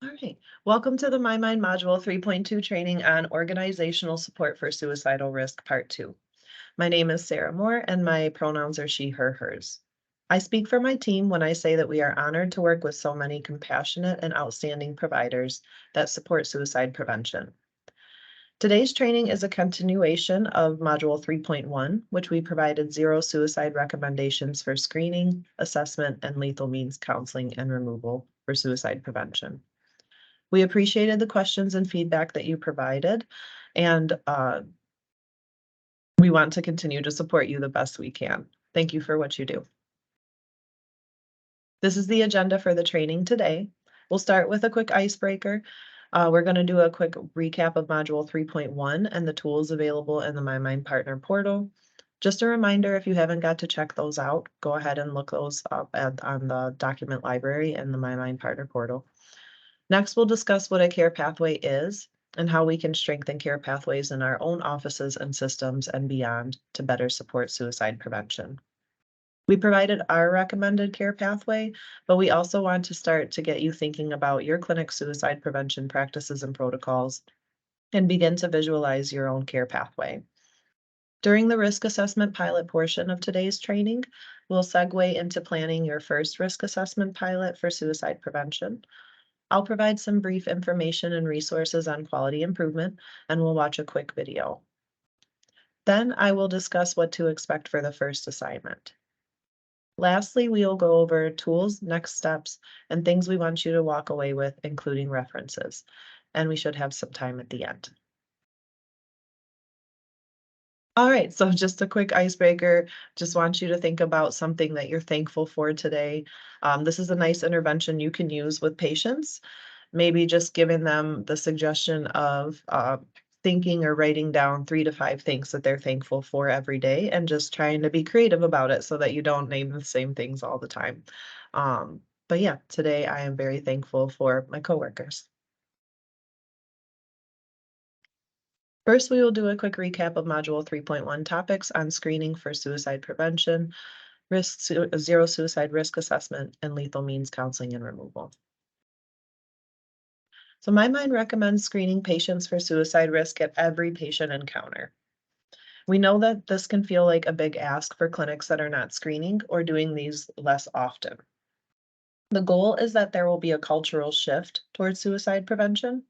All right. Welcome to the My Mind Module 3.2 training on organizational support for suicidal risk, part two. My name is Sarah Moore, and my pronouns are she, her, hers. I speak for my team when I say that we are honored to work with so many compassionate and outstanding providers that support suicide prevention. Today's training is a continuation of Module 3.1, which we provided zero suicide recommendations for screening, assessment, and lethal means counseling and removal for suicide prevention. We appreciated the questions and feedback that you provided, and we want to continue to support you the best we can. Thank you for what you do. This is the agenda for the training today. We'll start with a quick icebreaker. We're going to do a quick recap of Module 3.1 and the tools available in the MyMind Partner portal. Just a reminder, if you haven't got to check those out, go ahead and look those up on the document library in the MyMind Partner portal. Next, we'll discuss what a care pathway is and how we can strengthen care pathways in our own offices and systems and beyond to better support suicide prevention. We provided our recommended care pathway, but we also want to start to get you thinking about your clinic suicide prevention practices and protocols and begin to visualize your own care pathway. During the risk assessment pilot portion of today's training, we'll segue into planning your first risk assessment pilot for suicide prevention. I'll provide some brief information and resources on quality improvement, and we'll watch a quick video. Then I will discuss what to expect for the first assignment. Lastly, we will go over tools, next steps, and things we want you to walk away with, including references. And we should have some time at the end. All right, so just a quick icebreaker. Just want you to think about something that you're thankful for today. This is a nice intervention you can use with patients. Maybe just giving them the suggestion of thinking or writing down 3 to 5 things that they're thankful for every day and just trying to be creative about it so that you don't name the same things all the time. But yeah, today I am very thankful for my coworkers. First, we will do a quick recap of Module 3.1 topics on screening for suicide prevention, zero suicide risk assessment, and lethal means counseling and removal. So my mind recommends screening patients for suicide risk at every patient encounter. We know that this can feel like a big ask for clinics that are not screening or doing these less often. The goal is that there will be a cultural shift towards suicide prevention.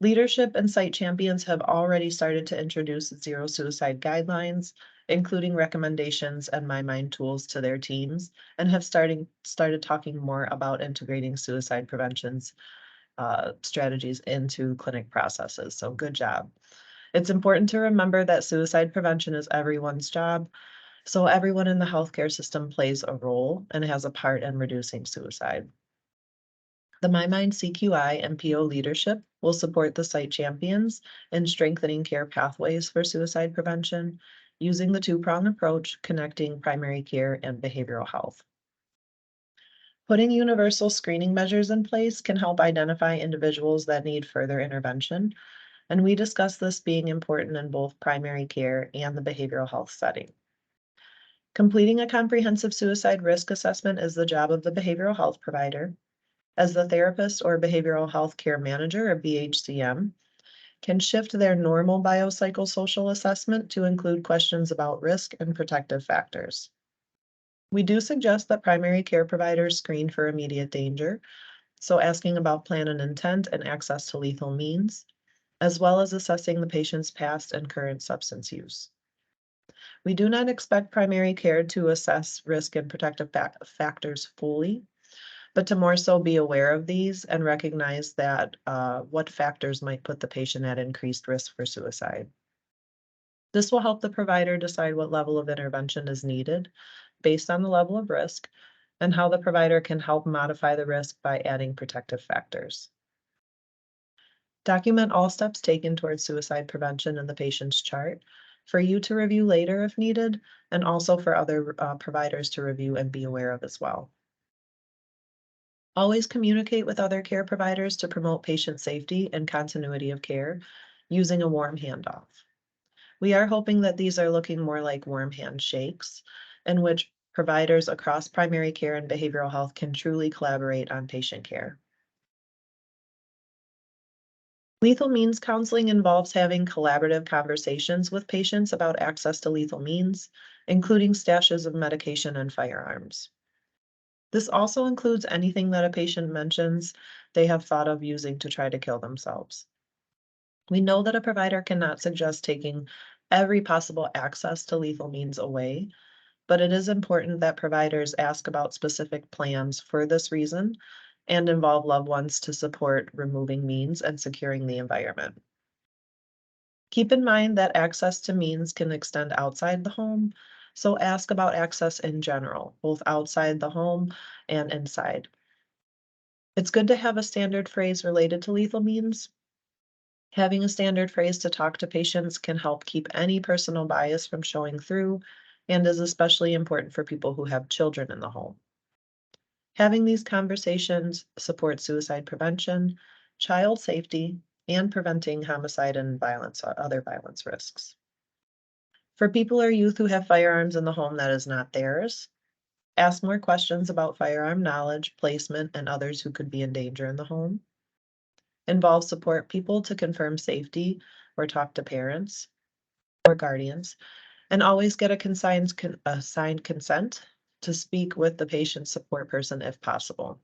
Leadership and site champions have already started to introduce zero suicide guidelines, including recommendations and My Mind tools to their teams, and have started talking more about integrating suicide preventions strategies into clinic processes. So good job. It's important to remember that suicide prevention is everyone's job. So everyone in the healthcare system plays a role and has a part in reducing suicide. The MyMind CQI and PO leadership will support the site champions in strengthening care pathways for suicide prevention using the two-pronged approach connecting primary care and behavioral health. Putting universal screening measures in place can help identify individuals that need further intervention, and we discuss this being important in both primary care and the behavioral health setting. Completing a comprehensive suicide risk assessment is the job of the behavioral health provider, as the therapist or behavioral health care manager, or BHCM, can shift their normal biopsychosocial assessment to include questions about risk and protective factors. We do suggest that primary care providers screen for immediate danger, so asking about plan and intent and access to lethal means, as well as assessing the patient's past and current substance use. We do not expect primary care to assess risk and protective factors fully, but to more so be aware of these and recognize that what factors might put the patient at increased risk for suicide. This will help the provider decide what level of intervention is needed based on the level of risk and how the provider can help modify the risk by adding protective factors. Document all steps taken towards suicide prevention in the patient's chart for you to review later if needed, and also for other providers to review and be aware of as well. Always communicate with other care providers to promote patient safety and continuity of care using a warm handoff. We are hoping that these are looking more like warm handshakes, in which providers across primary care and behavioral health can truly collaborate on patient care. Lethal means counseling involves having collaborative conversations with patients about access to lethal means, including stashes of medication and firearms. This also includes anything that a patient mentions they have thought of using to try to kill themselves. We know that a provider cannot suggest taking every possible access to lethal means away, but it is important that providers ask about specific plans for this reason and involve loved ones to support removing means and securing the environment. Keep in mind that access to means can extend outside the home, so ask about access in general, both outside the home and inside. It's good to have a standard phrase related to lethal means. Having a standard phrase to talk to patients can help keep any personal bias from showing through and is especially important for people who have children in the home. Having these conversations support suicide prevention, child safety, and preventing homicide and violence or other violence risks. For people or youth who have firearms in the home that is not theirs, ask more questions about firearm knowledge, placement, and others who could be in danger in the home. Involve support people to confirm safety or talk to parents or guardians, and always get a signed consent to speak with the patient support person if possible.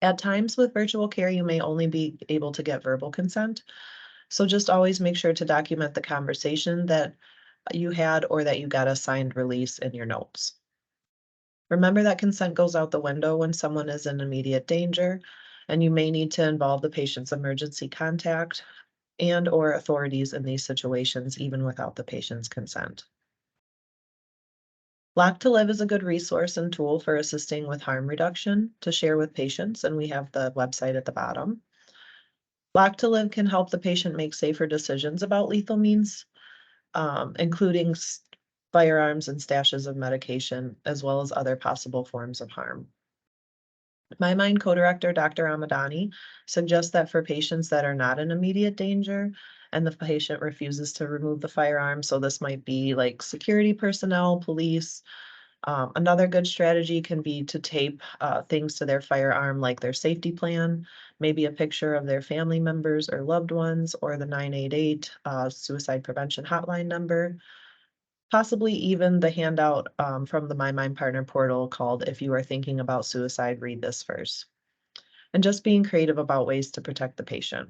At times with virtual care, you may only be able to get verbal consent, so just always make sure to document the conversation that you had or that you got a signed release in your notes. Remember that consent goes out the window when someone is in immediate danger, and you may need to involve the patient's emergency contact and or authorities in these situations even without the patient's consent. Lock to Live is a good resource and tool for assisting with harm reduction to share with patients, and we have the website at the bottom. Lock to Live can help the patient make safer decisions about lethal means, including firearms and stashes of medication, as well as other possible forms of harm. My Mind co-director, Dr. Amadani, suggests that for patients that are not in immediate danger and the patient refuses to remove the firearm, so this might be like security personnel, police. Another good strategy can be to tape things to their firearm, like their safety plan, maybe a picture of their family members or loved ones, or the 988 suicide prevention hotline number. Possibly even the handout from the My Mind Partner portal called If You Are Thinking About Suicide, Read This First. And just being creative about ways to protect the patient.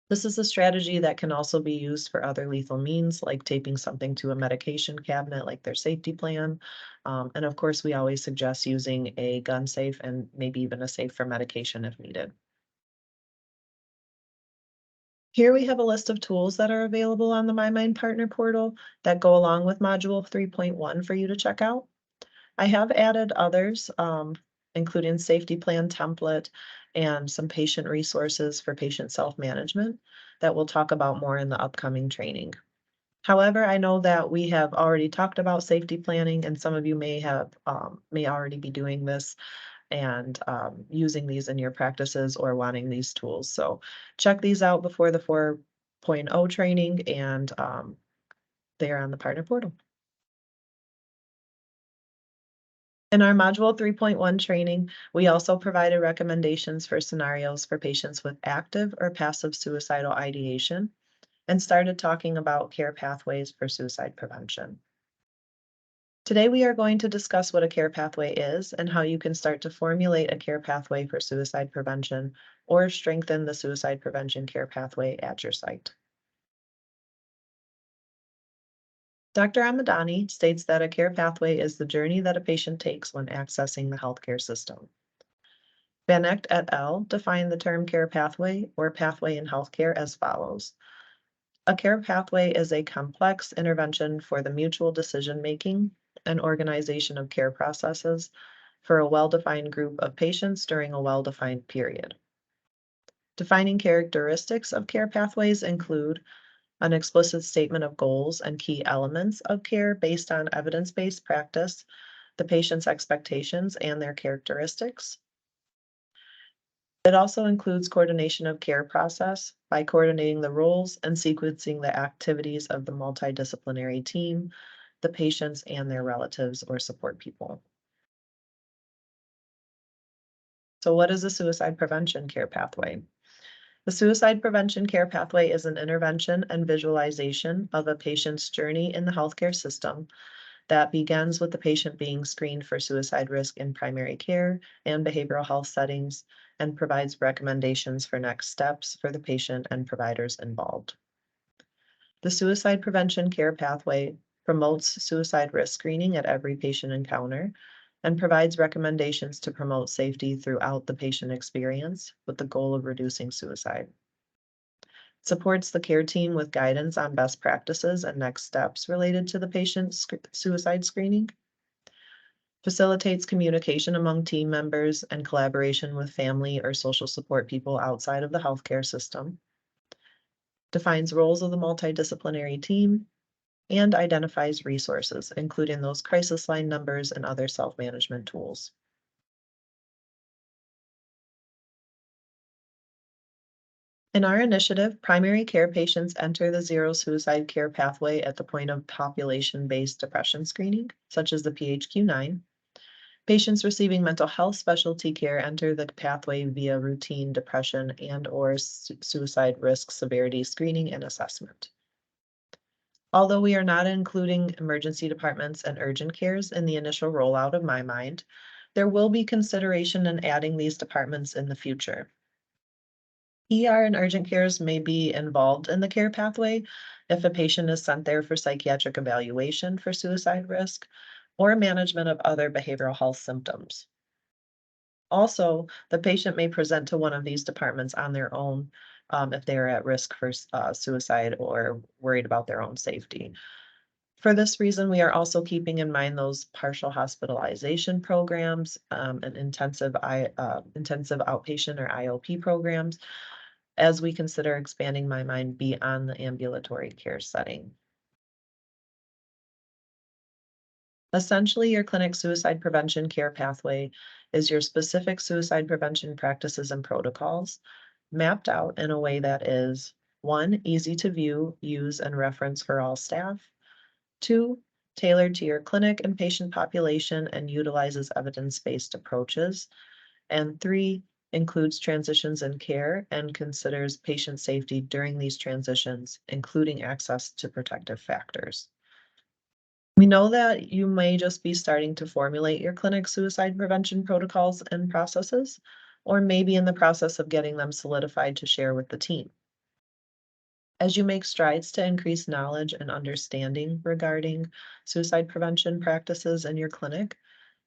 This is a strategy that can also be used for other lethal means, like taping something to a medication cabinet, like their safety plan. And of course, we always suggest using a gun safe and maybe even a safe for medication if needed. Here we have a list of tools that are available on the My Mind Partner portal that go along with Module 3.1 for you to check out. I have added others, including safety plan template and some patient resources for patient self-management that we'll talk about more in the upcoming training. However, I know that we have already talked about safety planning and some of you may already be doing this and using these in your practices or wanting these tools. So check these out before the 4.0 training and they are on the partner portal. In our Module 3.1 training, we also provided recommendations for scenarios for patients with active or passive suicidal ideation and started talking about care pathways for suicide prevention. Today, we are going to discuss what a care pathway is and how you can start to formulate a care pathway for suicide prevention or strengthen the suicide prevention care pathway at your site. Dr. Amadani states that a care pathway is the journey that a patient takes when accessing the healthcare system. Van Echt et al. Define the term care pathway or pathway in healthcare as follows. A care pathway is a complex intervention for the mutual decision-making and organization of care processes for a well-defined group of patients during a well-defined period. Defining characteristics of care pathways include an explicit statement of goals and key elements of care based on evidence-based practice, the patient's expectations, and their characteristics. It also includes coordination of care process by coordinating the roles and sequencing the activities of the multidisciplinary team, the patients, and their relatives or support people. So what is a suicide prevention care pathway? The suicide prevention care pathway is an intervention and visualization of a patient's journey in the healthcare system that begins with the patient being screened for suicide risk in primary care and behavioral health settings and provides recommendations for next steps for the patient and providers involved. The suicide prevention care pathway promotes suicide risk screening at every patient encounter and provides recommendations to promote safety throughout the patient experience with the goal of reducing suicide. Supports the care team with guidance on best practices and next steps related to the patient's suicide screening. Facilitates communication among team members and collaboration with family or social support people outside of the healthcare system. Defines roles of the multidisciplinary team and identifies resources, including those crisis line numbers and other self-management tools. In our initiative, primary care patients enter the zero suicide care pathway at the point of population-based depression screening, such as the PHQ-9. Patients receiving mental health specialty care enter the pathway via routine depression and/or suicide risk severity screening and assessment. Although we are not including emergency departments and urgent cares in the initial rollout of MyMind, there will be consideration in adding these departments in the future. ER and urgent cares may be involved in the care pathway if a patient is sent there for psychiatric evaluation for suicide risk or management of other behavioral health symptoms. Also, the patient may present to one of these departments on their own if they are at risk for suicide or worried about their own safety. For this reason, we are also keeping in mind those partial hospitalization programs and intensive outpatient or IOP programs as we consider expanding MyMind beyond the ambulatory care setting. Essentially, your clinic suicide prevention care pathway is your specific suicide prevention practices and protocols mapped out in a way that is 1, easy to view, use, and reference for all staff, 2, tailored to your clinic and patient population and utilizes evidence-based approaches, and 3, includes transitions in care and considers patient safety during these transitions, including access to protective factors. We know that you may just be starting to formulate your clinic suicide prevention protocols and processes, or maybe in the process of getting them solidified to share with the team. As you make strides to increase knowledge and understanding regarding suicide prevention practices in your clinic,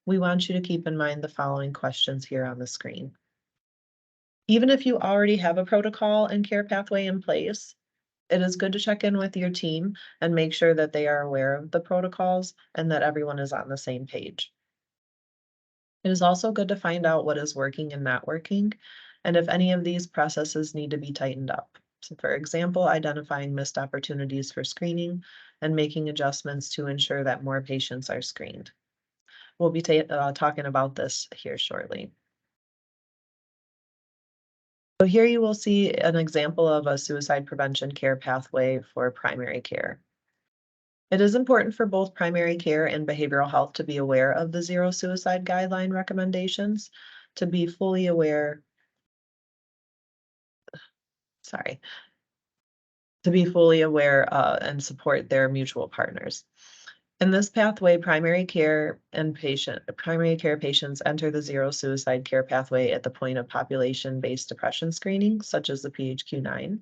we want you to keep in mind the following questions here on the screen. Even if you already have a protocol and care pathway in place, it is good to check in with your team and make sure that they are aware of the protocols and that everyone is on the same page. It is also good to find out what is working and not working, and if any of these processes need to be tightened up. So for example, identifying missed opportunities for screening and making adjustments to ensure that more patients are screened. We'll be talking about this here shortly. So here you will see an example of a suicide prevention care pathway for primary care. It is important for both primary care and behavioral health to be aware of the zero suicide guideline recommendations, to be fully aware, sorry, to be fully aware and support their mutual partners. In this pathway, primary care patients enter the zero suicide care pathway at the point of population-based depression screening, such as the PHQ-9.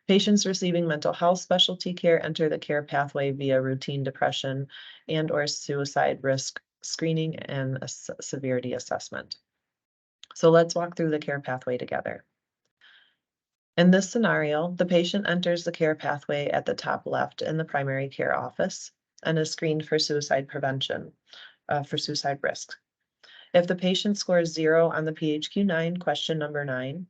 Patients receiving mental health specialty care enter the care pathway via routine depression and/or suicide risk screening and a severity assessment. So let's walk through the care pathway together. In this scenario, the patient enters the care pathway at the top left in the primary care office and is screened for suicide prevention, for suicide risk. If the patient scores 0 on the PHQ-9 question number 9,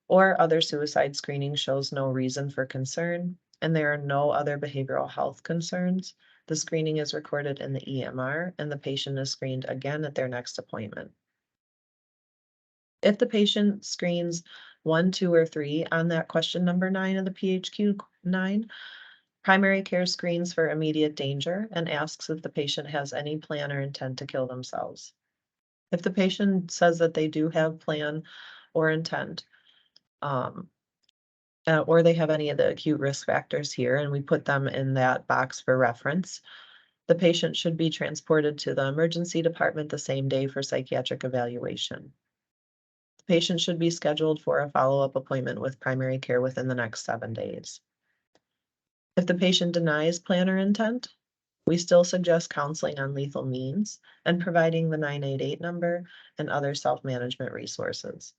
or other suicide screening shows no reason for concern, and there are no other behavioral health concerns, the screening is recorded in the EMR and the patient is screened again at their next appointment. If the patient screens 1, 2, or 3 on that question number 9 of the PHQ-9, primary care screens for immediate danger and asks if the patient has any plan or intent to kill themselves. If the patient says that they do have plan or intent, or they have any of the acute risk factors here, and we put them in that box for reference. The patient should be transported to the emergency department the same day for psychiatric evaluation. The patient should be scheduled for a follow-up appointment with primary care within the next 7 days. If the patient denies plan or intent, we still suggest counseling on lethal means and providing the 988 number and other self-management resources.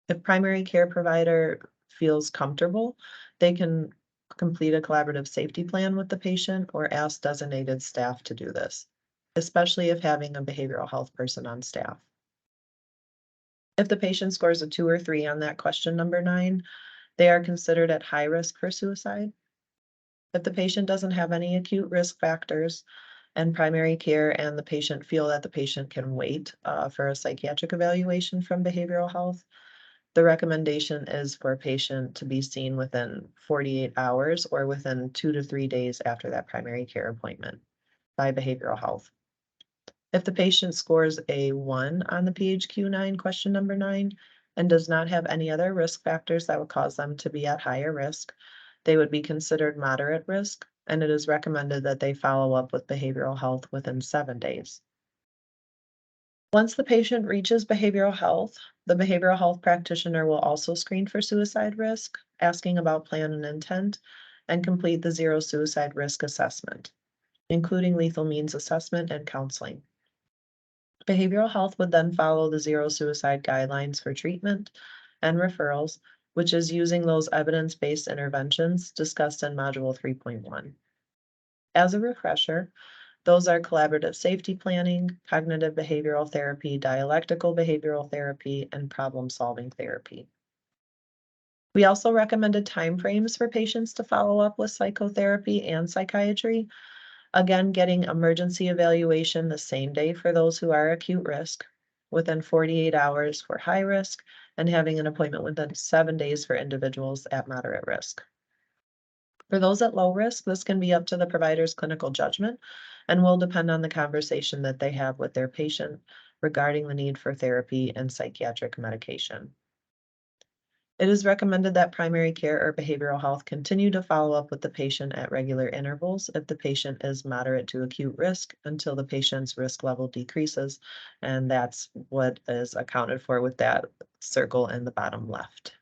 If primary care provider feels comfortable, they can complete a collaborative safety plan with the patient or ask designated staff to do this, especially if having a behavioral health person on staff. If the patient scores a 2 or 3 on that question number 9, they are considered at high risk for suicide. If the patient doesn't have any acute risk factors and primary care and the patient feel that the patient can wait for a psychiatric evaluation from behavioral health, the recommendation is for a patient to be seen within 48 hours or within 2 to 3 days after that primary care appointment by behavioral health. If the patient scores a 1 on the PHQ-9 question number 9 and does not have any other risk factors that would cause them to be at higher risk, they would be considered moderate risk, and it is recommended that they follow up with behavioral health within 7 days. Once the patient reaches behavioral health, the behavioral health practitioner will also screen for suicide risk, asking about plan and intent, and complete the zero suicide risk assessment, including lethal means assessment and counseling. Behavioral health would then follow the zero suicide guidelines for treatment and referrals, which is using those evidence-based interventions discussed in Module 3.1. As a refresher, those are collaborative safety planning, cognitive behavioral therapy, dialectical behavioral therapy, and problem-solving therapy. We also recommended timeframes for patients to follow up with psychotherapy and psychiatry. Again, getting emergency evaluation the same day for those who are acute risk, within 48 hours for high risk, and having an appointment within 7 days for individuals at moderate risk. For those at low risk, this can be up to the provider's clinical judgment and will depend on the conversation that they have with their patient regarding the need for therapy and psychiatric medication. It is recommended that primary care or behavioral health continue to follow up with the patient at regular intervals if the patient is moderate to acute risk until the patient's risk level decreases, and that's what is accounted for with that circle in the bottom left.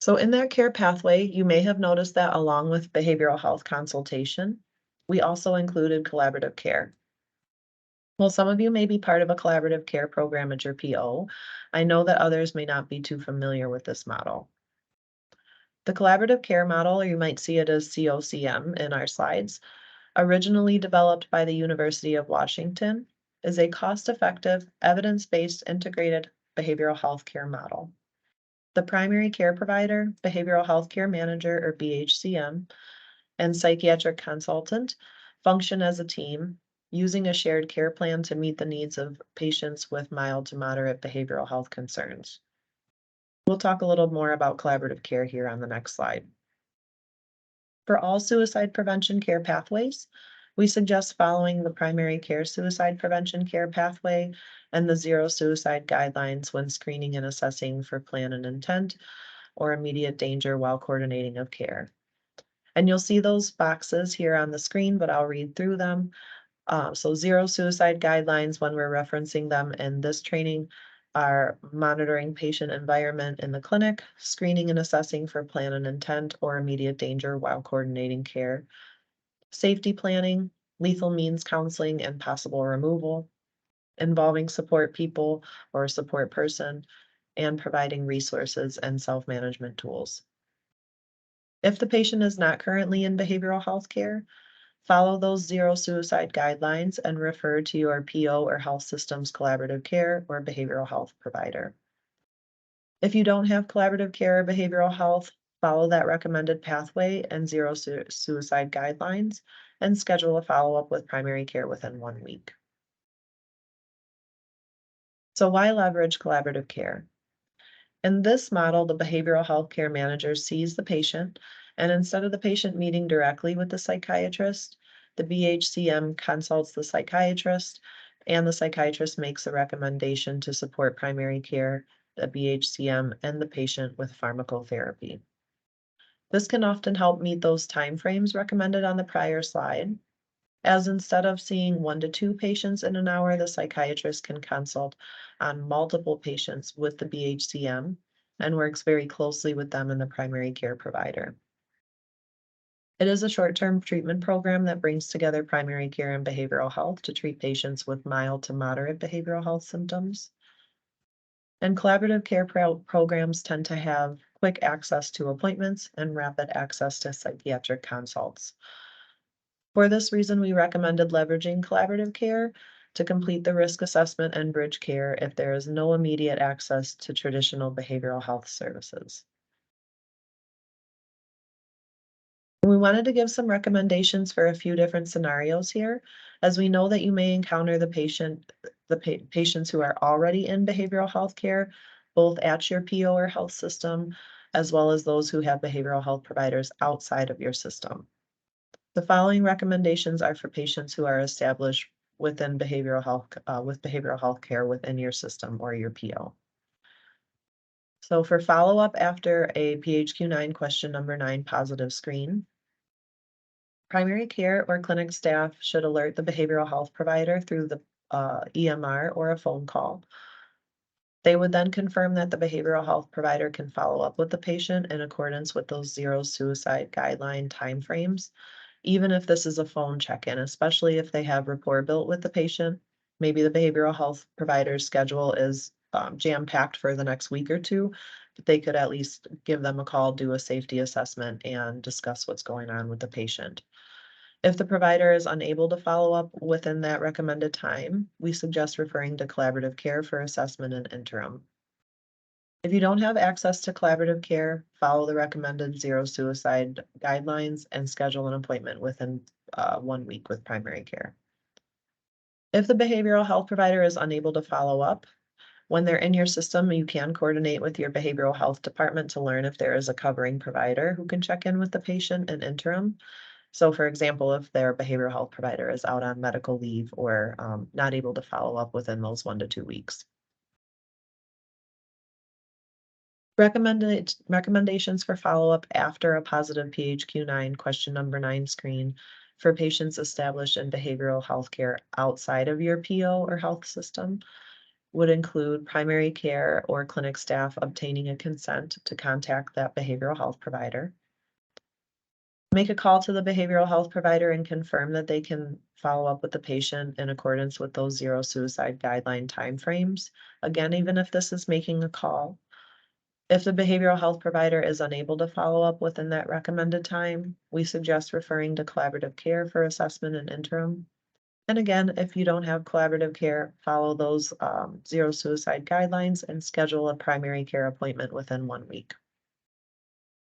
So in that care pathway, you may have noticed that along with behavioral health consultation, we also included collaborative care. Well, some of you may be part of a collaborative care program at your PO. I know that others may not be too familiar with this model. The collaborative care model, or you might see it as COCM in our slides, originally developed by the University of Washington, is a cost-effective, evidence-based integrated behavioral health care model. The primary care provider, behavioral health care manager, or BHCM, and psychiatric consultant function as a team using a shared care plan to meet the needs of patients with mild to moderate behavioral health concerns. We'll talk a little more about collaborative care here on the next slide. For all suicide prevention care pathways, we suggest following the primary care suicide prevention care pathway and the zero suicide guidelines when screening and assessing for plan and intent or immediate danger while coordinating of care. And you'll see those boxes here on the screen, but I'll read through them. So zero suicide guidelines, when we're referencing them in this training, are monitoring patient environment in the clinic, screening and assessing for plan and intent or immediate danger while coordinating care, safety planning, lethal means counseling and possible removal, involving support people or support person, and providing resources and self-management tools. If the patient is not currently in behavioral health care, follow those zero suicide guidelines and refer to your PO or health systems collaborative care or behavioral health provider. If you don't have collaborative care or behavioral health, follow that recommended pathway and zero suicide guidelines and schedule a follow-up with primary care within 1 week. So why leverage collaborative care? In this model, the behavioral health care manager sees the patient, and instead of the patient meeting directly with the psychiatrist, the BHCM consults the psychiatrist and the psychiatrist makes a recommendation to support primary care, the BHCM, and the patient with pharmacotherapy. This can often help meet those timeframes recommended on the prior slide, as instead of seeing 1 to 2 patients in an hour, the psychiatrist can consult on multiple patients with the BHCM and works very closely with them and the primary care provider. It is a short-term treatment program that brings together primary care and behavioral health to treat patients with mild to moderate behavioral health symptoms. And collaborative care programs tend to have quick access to appointments and rapid access to psychiatric consults. For this reason, we recommended leveraging collaborative care to complete the risk assessment and bridge care if there is no immediate access to traditional behavioral health services. We wanted to give some recommendations for a few different scenarios here, as we know that you may encounter patients who are already in behavioral health care, both at your PO or health system, as well as those who have behavioral health providers outside of your system. The following recommendations are for patients who are established within behavioral health, with behavioral health care within your system or your PO. So for follow-up after a PHQ-9 question number 9 positive screen, primary care or clinic staff should alert the behavioral health provider through the EMR or a phone call. They would then confirm that the behavioral health provider can follow up with the patient in accordance with those zero suicide guideline timeframes, even if this is a phone check-in, especially if they have rapport built with the patient. Maybe the behavioral health provider's schedule is jam-packed for the next week or two, but they could at least give them a call, do a safety assessment, and discuss what's going on with the patient. If the provider is unable to follow up within that recommended time, we suggest referring to collaborative care for assessment and interim. If you don't have access to collaborative care, follow the recommended zero suicide guidelines and schedule an appointment within 1 week with primary care. If the behavioral health provider is unable to follow up, when they're in your system, you can coordinate with your behavioral health department to learn if there is a covering provider who can check in with the patient in interim. So for example, if their behavioral health provider is out on medical leave or not able to follow up within those 1 to 2 weeks. Recommendations for follow-up after a positive PHQ-9 question number 9 screen for patients established in behavioral health care outside of your PO or health system would include primary care or clinic staff obtaining a consent to contact that behavioral health provider. Make a call to the behavioral health provider and confirm that they can follow up with the patient in accordance with those zero suicide guideline timeframes. Again, even if this is making a call. If the behavioral health provider is unable to follow up within that recommended time, we suggest referring to collaborative care for assessment and interim. And again, if you don't have collaborative care, follow those zero suicide guidelines and schedule a primary care appointment within 1 week.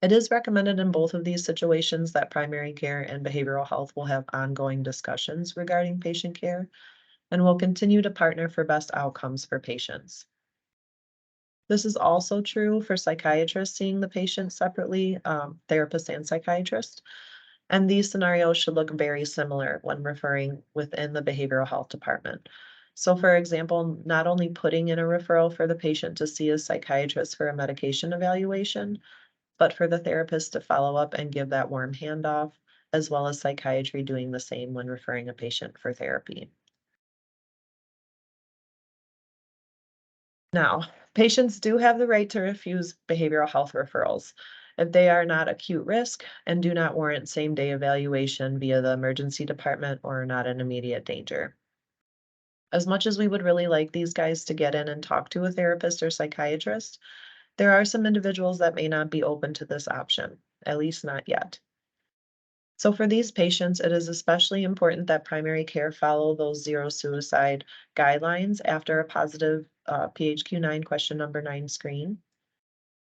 It is recommended in both of these situations that primary care and behavioral health will have ongoing discussions regarding patient care and will continue to partner for best outcomes for patients. This is also true for psychiatrists seeing the patient separately, therapist and psychiatrist. And these scenarios should look very similar when referring within the behavioral health department. So for example, not only putting in a referral for the patient to see a psychiatrist for a medication evaluation, but for the therapist to follow up and give that warm handoff, as well as psychiatry doing the same when referring a patient for therapy. Now, patients do have the right to refuse behavioral health referrals if they are not acute risk and do not warrant same-day evaluation via the emergency department or are not in immediate danger. As much as we would really like these guys to get in and talk to a therapist or psychiatrist, there are some individuals that may not be open to this option, at least not yet. So for these patients, it is especially important that primary care follow those zero suicide guidelines after a positive PHQ-9 question number 9 screen,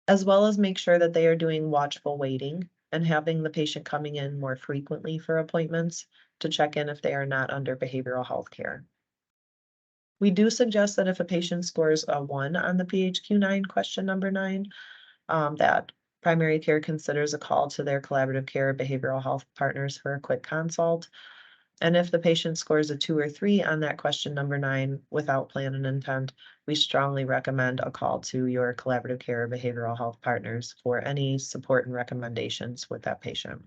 as well as make sure that they are doing watchful waiting and having the patient coming in more frequently for appointments to check in if they are not under behavioral health care. We do suggest that if a patient scores a 1 on the PHQ-9 question number 9, that primary care considers a call to their collaborative care behavioral health partners for a quick consult. And if the patient scores a 2 or 3 on that question number 9 without plan and intent, we strongly recommend a call to your collaborative care or behavioral health partners for any support and recommendations with that patient.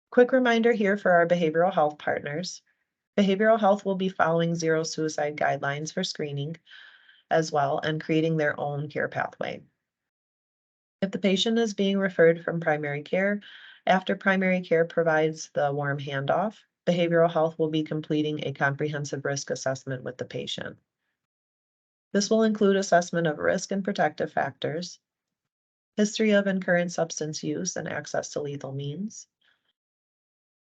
Quick reminder here for our behavioral health partners. Behavioral health will be following zero suicide guidelines for screening as well and creating their own care pathway. If the patient is being referred from primary care, after primary care provides the warm handoff, behavioral health will be completing a comprehensive risk assessment with the patient. This will include assessment of risk and protective factors, history of and current substance use and access to lethal means.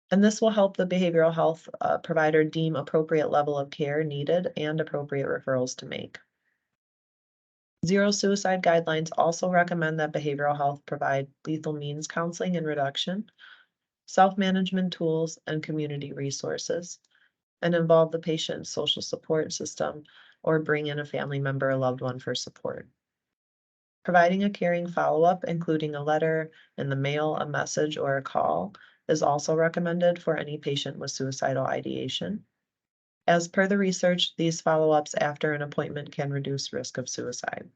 And this will help the behavioral health provider deem appropriate level of care needed and appropriate referrals to make. Zero suicide guidelines also recommend that behavioral health provide lethal means counseling and reduction, self-management tools, and community resources, and involve the patient's social support system or bring in a family member or loved one for support. Providing a caring follow-up, including a letter in the mail, a message, or a call, is also recommended for any patient with suicidal ideation. As per the research, these follow-ups after an appointment can reduce risk of suicide.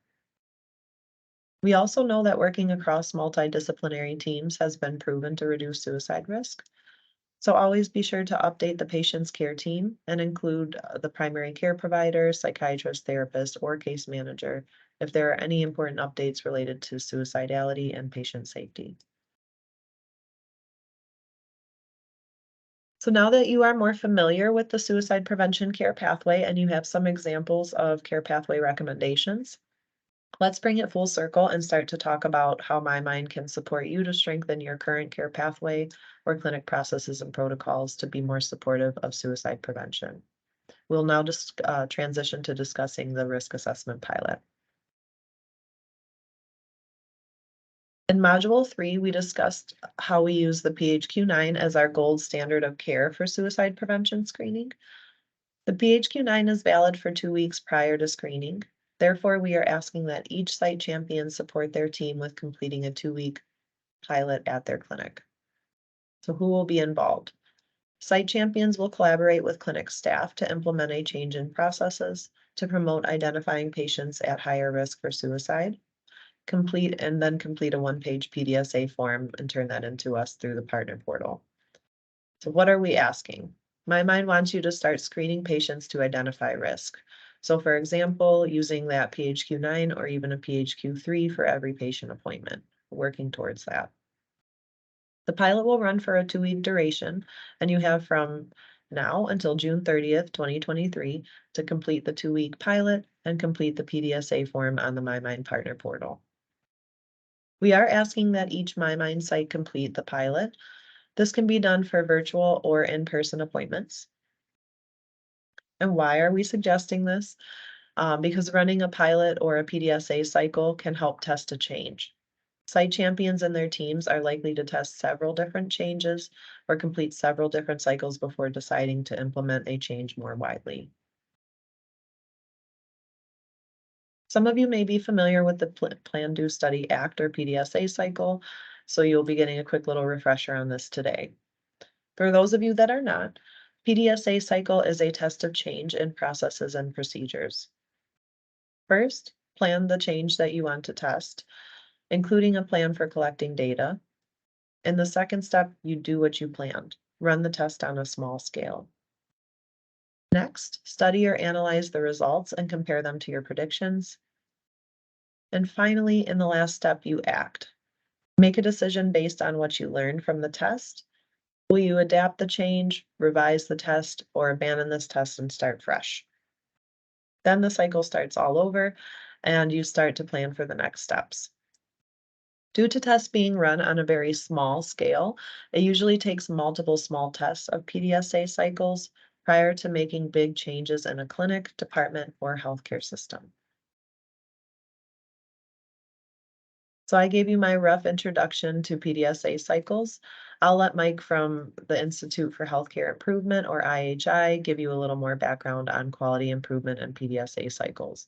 We also know that working across multidisciplinary teams has been proven to reduce suicide risk. So always be sure to update the patient's care team and include the primary care provider, psychiatrist, therapist, or case manager if there are any important updates related to suicidality and patient safety. So now that you are more familiar with the suicide prevention care pathway and you have some examples of care pathway recommendations, let's bring it full circle and start to talk about how MyMind can support you to strengthen your current care pathway or clinic processes and protocols to be more supportive of suicide prevention. We'll now just transition to discussing the risk assessment pilot. In Module 3, we discussed how we use the PHQ-9 as our gold standard of care for suicide prevention screening. The PHQ-9 is valid for 2 weeks prior to screening. Therefore, we are asking that each site champion support their team with completing a 2-week pilot at their clinic. So who will be involved? Site champions will collaborate with clinic staff to implement a change in processes to promote identifying patients at higher risk for suicide. Complete a 1-page PDSA form and turn that into us through the partner portal. So what are we asking? MyMind wants you to start screening patients to identify risk. So for example, using that PHQ-9 or even a PHQ-3 for every patient appointment, working towards that. The pilot will run for a 2-week duration, and you have from now until June 30th, 2023 to complete the 2-week pilot and complete the PDSA form on the MyMind Partner Portal. We are asking that each MyMind site complete the pilot. This can be done for virtual or in-person appointments. And why are we suggesting this? Because running a pilot or a PDSA cycle can help test a change. Site champions and their teams are likely to test several different changes or complete several different cycles before deciding to implement a change more widely. Some of you may be familiar with the Plan, Do, Study, Act or PDSA cycle, so you'll be getting a quick little refresher on this today. For those of you that are not, PDSA cycle is a test of change in processes and procedures. First, plan the change that you want to test, including a plan for collecting data. In the second step, you do what you planned. Run the test on a small scale. Next, study or analyze the results and compare them to your predictions. And finally, in the last step, you act. Make a decision based on what you learned from the test. Will you adapt the change, revise the test, or abandon this test and start fresh? Then the cycle starts all over and you start to plan for the next steps. Due to tests being run on a very small scale, it usually takes multiple small tests of PDSA cycles prior to making big changes in a clinic, department, or healthcare system. So I gave you my rough introduction to PDSA cycles. I'll let Mike from the Institute for Healthcare Improvement, or IHI, give you a little more background on quality improvement and PDSA cycles.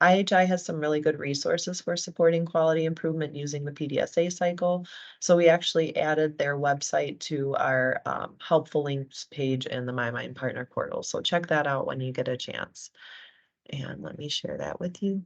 IHI has some really good resources for supporting quality improvement using the PDSA cycle. So we actually added their website to our helpful links page in the My Mind Partner portal. So check that out when you get a chance. And let me share that with you.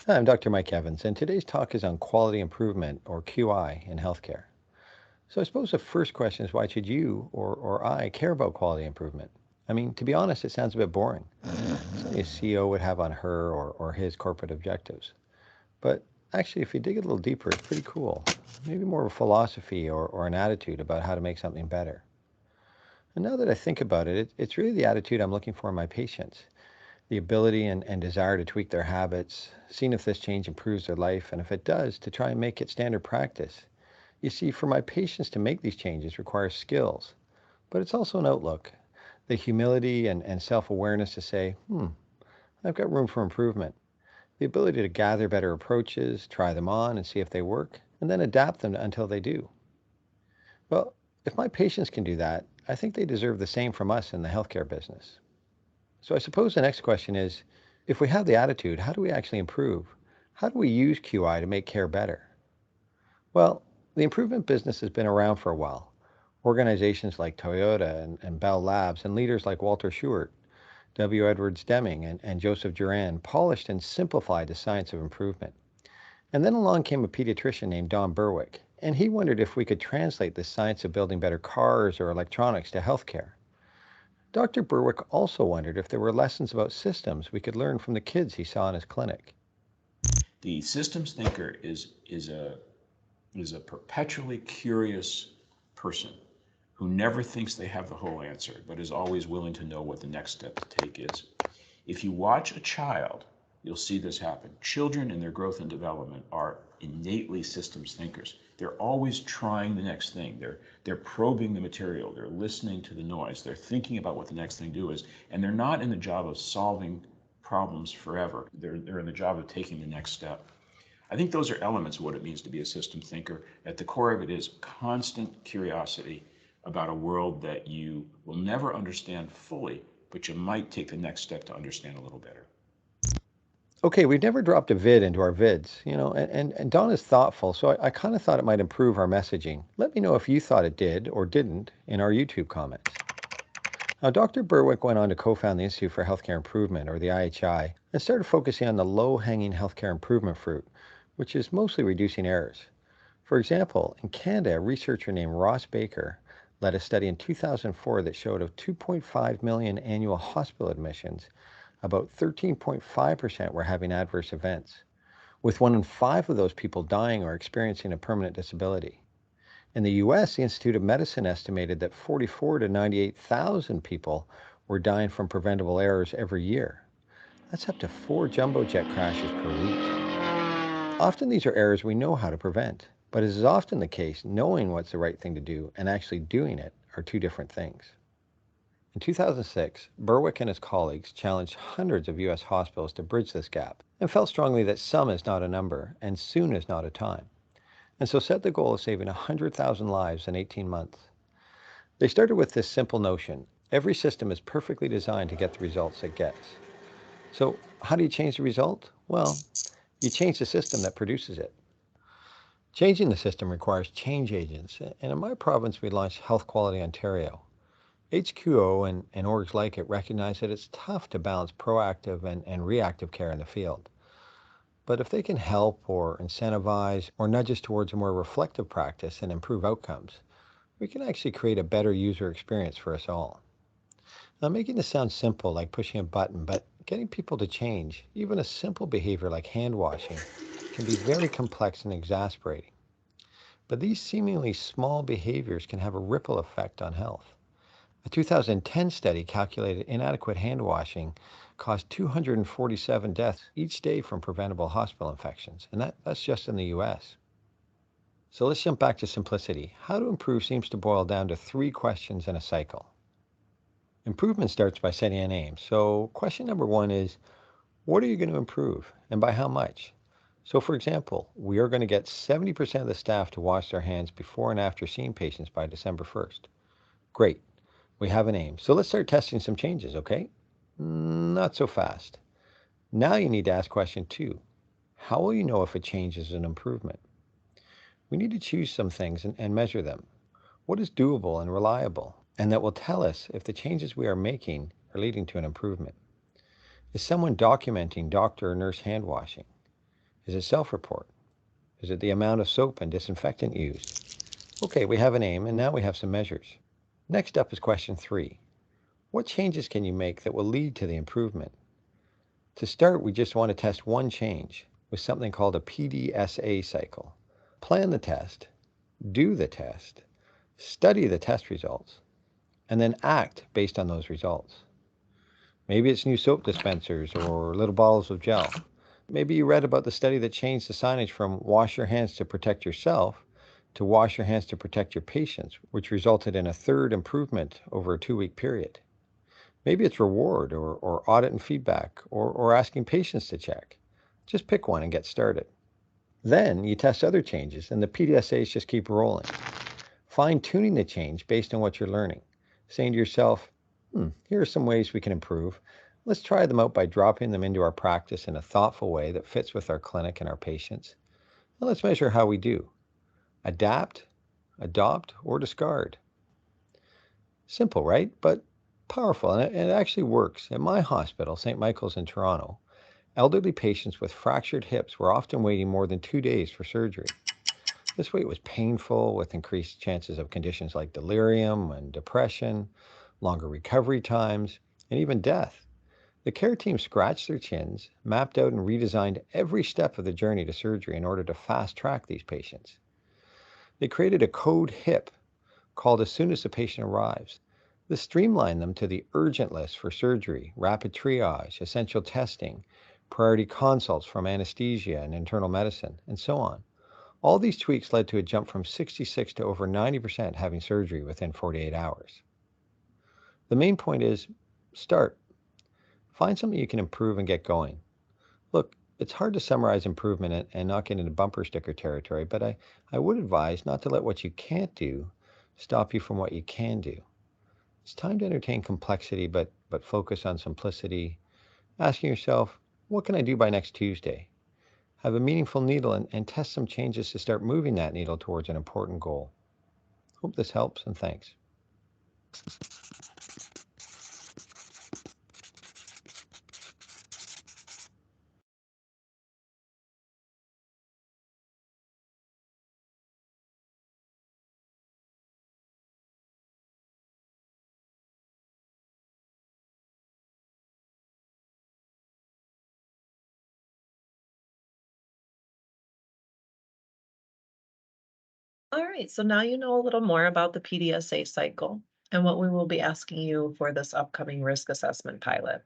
Hi, I'm Dr. Mike Evans, and today's talk is on quality improvement, or QI, in healthcare. So I suppose the first question is, why should you or I care about quality improvement? I mean, to be honest, it sounds a bit boring. Something a CEO would have on her or his corporate objectives. But actually, if you dig a little deeper, it's pretty cool. Maybe more of a philosophy or an attitude about how to make something better. And now that I think about it, it's really the attitude I'm looking for in my patients. The ability and desire to tweak their habits, seeing if this change improves their life, and if it does, to try and make it standard practice. You see, for my patients to make these changes requires skills, but it's also an outlook, the humility and self-awareness to say, I've got room for improvement, the ability to gather better approaches, try them on and see if they work, and then adapt them until they do. Well, if my patients can do that, I think they deserve the same from us in the healthcare business. So I suppose the next question is, if we have the attitude, how do we actually improve? How do we use QI to make care better? Well, the improvement business has been around for a while. Organizations like Toyota and Bell Labs and leaders like Walter Schubert, W. Edwards Deming, and Joseph Juran polished and simplified the science of improvement. And then along came a pediatrician named Don Berwick, and he wondered if we could translate the science of building better cars or electronics to healthcare. Dr. Berwick also wondered if there were lessons about systems we could learn from the kids he saw in his clinic. The systems thinker is a perpetually curious person who never thinks they have the whole answer, but is always willing to know what the next step to take is. If you watch a child, you'll see this happen. Children in their growth and development are innately systems thinkers. They're always trying the next thing. They're probing the material. They're listening to the noise. They're thinking about what the next thing to do is, and they're not in the job of solving problems forever. They're in the job of taking the next step. I think those are elements of what it means to be a system thinker. At the core of it is constant curiosity about a world that you will never understand fully, but you might take the next step to understand a little better. Okay, we've never dropped a vid into our vids, and Don is thoughtful, so I kind of thought it might improve our messaging. Let me know if you thought it did or didn't in our YouTube comments. Now, Dr. Berwick went on to co-found the Institute for Healthcare Improvement, or the IHI, and started focusing on the low-hanging healthcare improvement fruit, which is mostly reducing errors. For example, in Canada, a researcher named Ross Baker led a study in 2004 that showed of 2.5 million annual hospital admissions, about 13.5% were having adverse events, with 1 in 5 of those people dying or experiencing a permanent disability. In the US, the Institute of Medicine estimated that 44 to 98,000 people were dying from preventable errors every year. That's up to 4 jumbo jet crashes per week. Often these are errors we know how to prevent, but as is often the case, knowing what's the right thing to do and actually doing it are two different things. In 2006, Berwick and his colleagues challenged hundreds of US hospitals to bridge this gap and felt strongly that some is not a number and soon is not a time, and so set the goal of saving 100,000 lives in 18 months. They started with this simple notion: every system is perfectly designed to get the results it gets. So how do you change the result? Well, you change the system that produces it. Changing the system requires change agents, and in my province we launched Health Quality Ontario. HQO and orgs like it recognize that it's tough to balance proactive and reactive care in the field. But if they can help or incentivize or nudge us towards a more reflective practice and improve outcomes, we can actually create a better user experience for us all. Now, making this sound simple, like pushing a button, but getting people to change, even a simple behavior like hand washing, can be very complex and exasperating. But these seemingly small behaviors can have a ripple effect on health. A 2010 study calculated inadequate hand washing caused 247 deaths each day from preventable hospital infections, and that's just in the US. So let's jump back to simplicity. How to improve seems to boil down to 3 questions in a cycle. Improvement starts by setting an aim. So question number 1 is, what are you going to improve and by how much? So for example, we are going to get 70% of the staff to wash their hands before and after seeing patients by December 1st. Great. We have an aim. So let's start testing some changes, okay? Not so fast. Now you need to ask question 2. How will you know if a change is an improvement? We need to choose some things and measure them. What is doable and reliable? And that will tell us if the changes we are making are leading to an improvement. Is someone documenting doctor or nurse hand washing? Is it self-report? Is it the amount of soap and disinfectant used? Okay, we have an aim and now we have some measures. Next up is question 3. What changes can you make that will lead to the improvement? To start, we just want to test one change with something called a PDSA cycle. Plan the test, do the test, study the test results, and then act based on those results. Maybe it's new soap dispensers or little bottles of gel. Maybe you read about the study that changed the signage from wash your hands to protect yourself to wash your hands to protect your patients, which resulted in a third improvement over a 2-week period. Maybe it's reward or audit and feedback or asking patients to check. Just pick one and get started. Then you test other changes and the PDSAs just keep rolling. Fine-tuning the change based on what you're learning. Saying to yourself, here are some ways we can improve. Let's try them out by dropping them into our practice in a thoughtful way that fits with our clinic and our patients. And let's measure how we do. Adapt, adopt, or discard. Simple, right? But powerful, and it actually works. At my hospital, St. Michael's in Toronto, elderly patients with fractured hips were often waiting more than 2 days for surgery. This wait was painful, with increased chances of conditions like delirium and depression, longer recovery times, and even death. The care team scratched their chins, mapped out and redesigned every step of the journey to surgery in order to fast track these patients. They created a code HIP called as soon as the patient arrives. This streamlined them to the urgent list for surgery, rapid triage, essential testing, priority consults from anesthesia and internal medicine, and so on. All these tweaks led to a jump from 66 to over 90% having surgery within 48 hours. The main point is start. Find something you can improve and get going. Look, it's hard to summarize improvement and not get into bumper sticker territory, but I would advise not to let what you can't do stop you from what you can do. It's time to entertain complexity, but focus on simplicity. Asking yourself, what can I do by next Tuesday? Have a meaningful needle and test some changes to start moving that needle towards an important goal. Hope this helps, and thanks. All right, so now you know a little more about the PDSA cycle and what we will be asking you for this upcoming risk assessment pilot.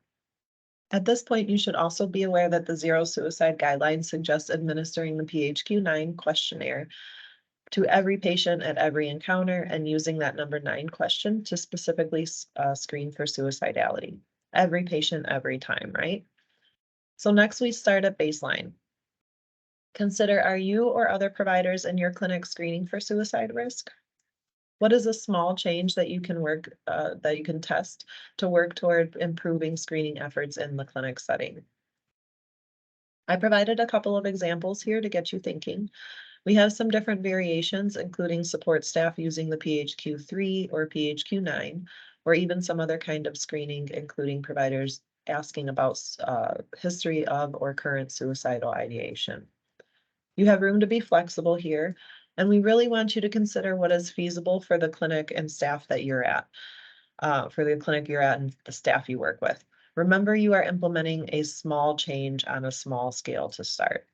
At this point, you should also be aware that the Zero Suicide Guidelines suggest administering the PHQ-9 questionnaire to every patient at every encounter and using that number 9 question to specifically screen for suicidality. Every patient, every time, right? So next we start at baseline. Consider, are you or other providers in your clinic screening for suicide risk? What is a small change that you can test to work toward improving screening efforts in the clinic setting? I provided a couple of examples here to get you thinking. We have some different variations, including support staff using the PHQ-3 or PHQ-9, or even some other kind of screening, including providers asking about history of or current suicidal ideation. You have room to be flexible here, and we really want you to consider what is feasible for the clinic and staff that you're at, for the clinic you're at and the staff you work with. Remember, you are implementing a small change on a small scale to start.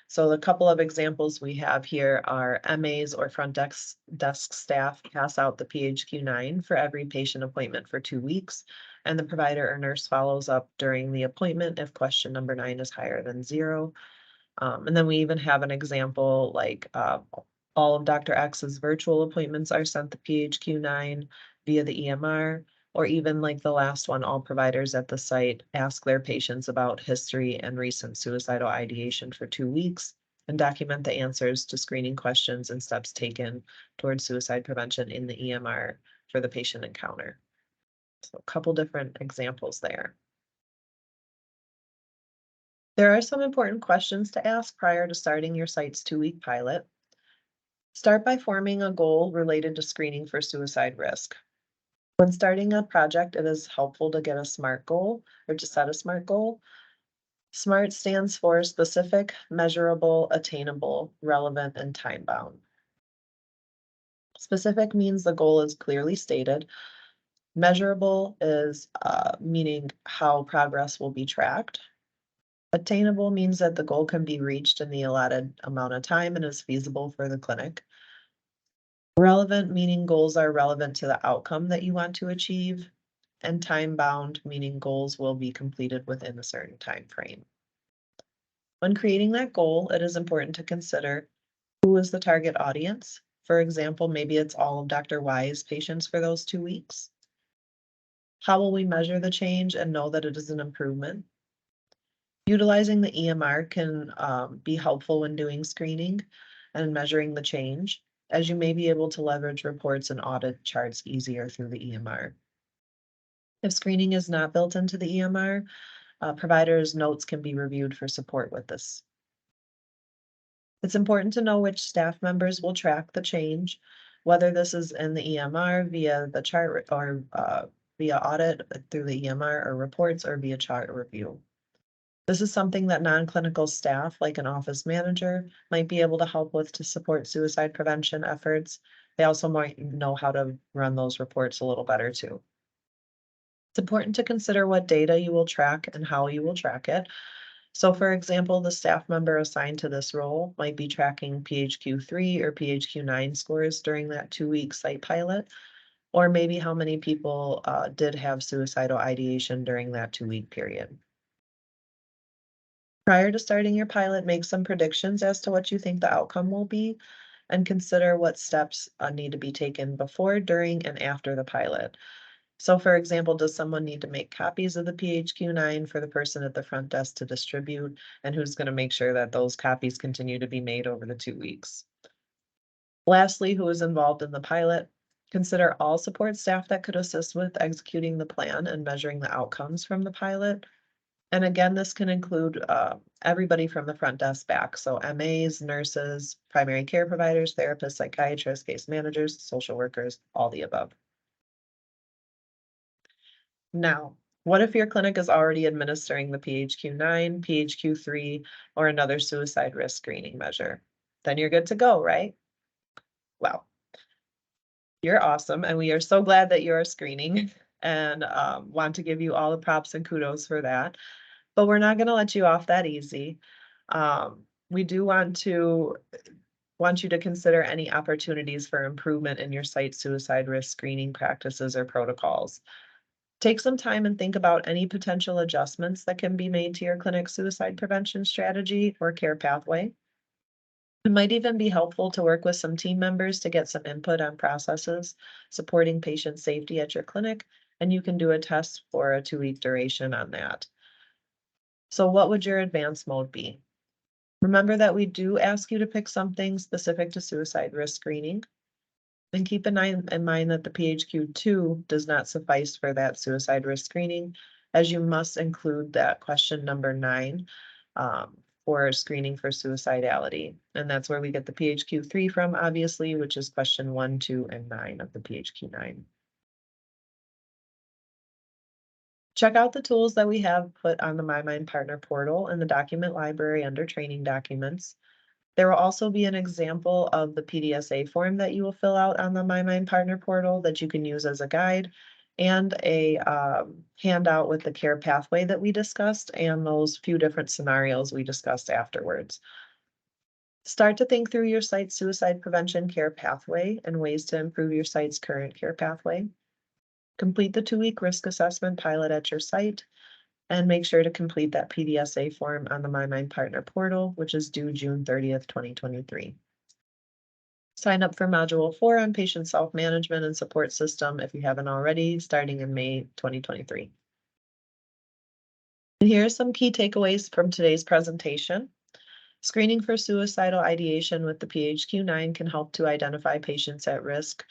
So the couple of examples we have here are MAs or front desk staff pass out the PHQ-9 for every patient appointment for 2 weeks, and the provider or nurse follows up during the appointment if question number 9 is higher than 0. And then we even have an example like all of Dr. X's virtual appointments are sent the PHQ-9 via the EMR, or even like the last one, all providers at the site ask their patients about history and recent suicidal ideation for 2 weeks and document the answers to screening questions and steps taken towards suicide prevention in the EMR for the patient encounter. So a couple different examples there. There are some important questions to ask prior to starting your site's 2-week pilot. Start by forming a goal related to screening for suicide risk. When starting a project, it is helpful to get a SMART goal or to set a SMART goal. SMART stands for specific, measurable, attainable, relevant, and time-bound. Specific means the goal is clearly stated. Measurable is meaning how progress will be tracked. Attainable means that the goal can be reached in the allotted amount of time and is feasible for the clinic. Relevant meaning goals are relevant to the outcome that you want to achieve, and time-bound meaning goals will be completed within a certain time frame. When creating that goal, it is important to consider who is the target audience. For example, maybe it's all of Dr. Y's patients for those 2 weeks. How will we measure the change and know that it is an improvement? Utilizing the EMR can be helpful when doing screening and measuring the change, as you may be able to leverage reports and audit charts easier through the EMR. If screening is not built into the EMR, providers' notes can be reviewed for support with this. It's important to know which staff members will track the change, whether this is in the EMR via the chart or via audit through the EMR or reports or via chart review. This is something that non-clinical staff, like an office manager, might be able to help with to support suicide prevention efforts. They also might know how to run those reports a little better too. It's important to consider what data you will track and how you will track it. So for example, the staff member assigned to this role might be tracking PHQ-3 or PHQ-9 scores during that 2-week site pilot, or maybe how many people did have suicidal ideation during that 2-week period. Prior to starting your pilot, make some predictions as to what you think the outcome will be and consider what steps need to be taken before, during, and after the pilot. So for example, does someone need to make copies of the PHQ-9 for the person at the front desk to distribute? And who's going to make sure that those copies continue to be made over the 2 weeks? Lastly, who is involved in the pilot? Consider all support staff that could assist with executing the plan and measuring the outcomes from the pilot. And again, this can include everybody from the front desk back. So MAs, nurses, primary care providers, therapists, psychiatrists, case managers, social workers, all the above. Now, what if your clinic is already administering the PHQ-9, PHQ-3, or another suicide risk screening measure? Then you're good to go, right? Well, you're awesome, and we are so glad that you're screening and want to give you all the props and kudos for that. But we're not going to let you off that easy. We do want you to consider any opportunities for improvement in your site suicide risk screening practices or protocols. Take some time and think about any potential adjustments that can be made to your clinic's suicide prevention strategy or care pathway. It might even be helpful to work with some team members to get some input on processes supporting patient safety at your clinic, and you can do a test for a 2-week duration on that. So what would your advanced mode be? Remember that we do ask you to pick something specific to suicide risk screening. And keep in mind that the PHQ-2 does not suffice for that suicide risk screening, as you must include that question number 9 for screening for suicidality. And that's where we get the PHQ-3 from, obviously, which is question 1, 2, and 9 of the PHQ-9. Check out the tools that we have put on the MyMind Partner portal in the document library under training documents. There will also be an example of the PDSA form that you will fill out on the MyMind Partner portal that you can use as a guide, and a handout with the care pathway that we discussed and those few different scenarios we discussed afterwards. Start to think through your site's suicide prevention care pathway and ways to improve your site's current care pathway. Complete the 2-week risk assessment pilot at your site, and make sure to complete that PDSA form on the MyMind Partner portal, which is due June 30th, 2023. Sign up for Module 4 on patient self-management and support system if you haven't already, starting in May 2023. And here are some key takeaways from today's presentation. Screening for suicidal ideation with the PHQ-9 can help to identify patients at risk,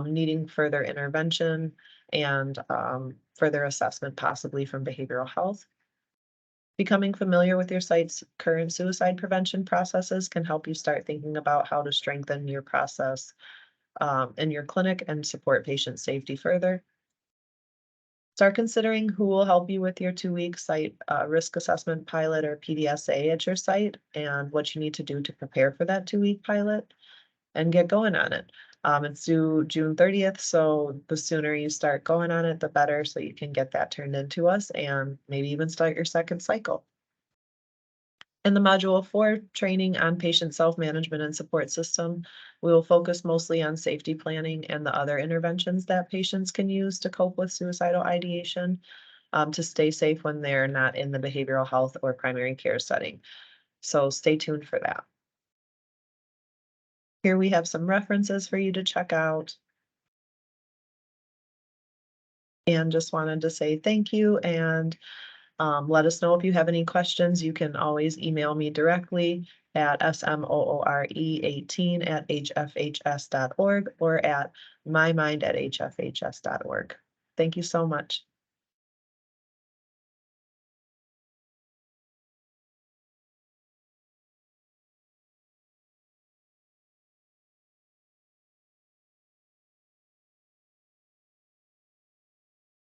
needing further intervention and further assessment, possibly from behavioral health. Becoming familiar with your site's current suicide prevention processes can help you start thinking about how to strengthen your process in your clinic and support patient safety further. Start considering who will help you with your 2-week site risk assessment pilot or PDSA at your site and what you need to do to prepare for that 2-week pilot, and get going on it. It's due June 30th, so the sooner you start going on it, the better, so you can get that turned into us and maybe even start your second cycle. In the Module 4 training on patient self-management and support system, we will focus mostly on safety planning and the other interventions that patients can use to cope with suicidal ideation, to stay safe when they're not in the behavioral health or primary care setting. So stay tuned for that. Here we have some references for you to check out. And just wanted to say thank you, and let us know if you have any questions. You can always email me directly at smoore18@hfhs.org or at mymind@hfhs.org. Thank you so much.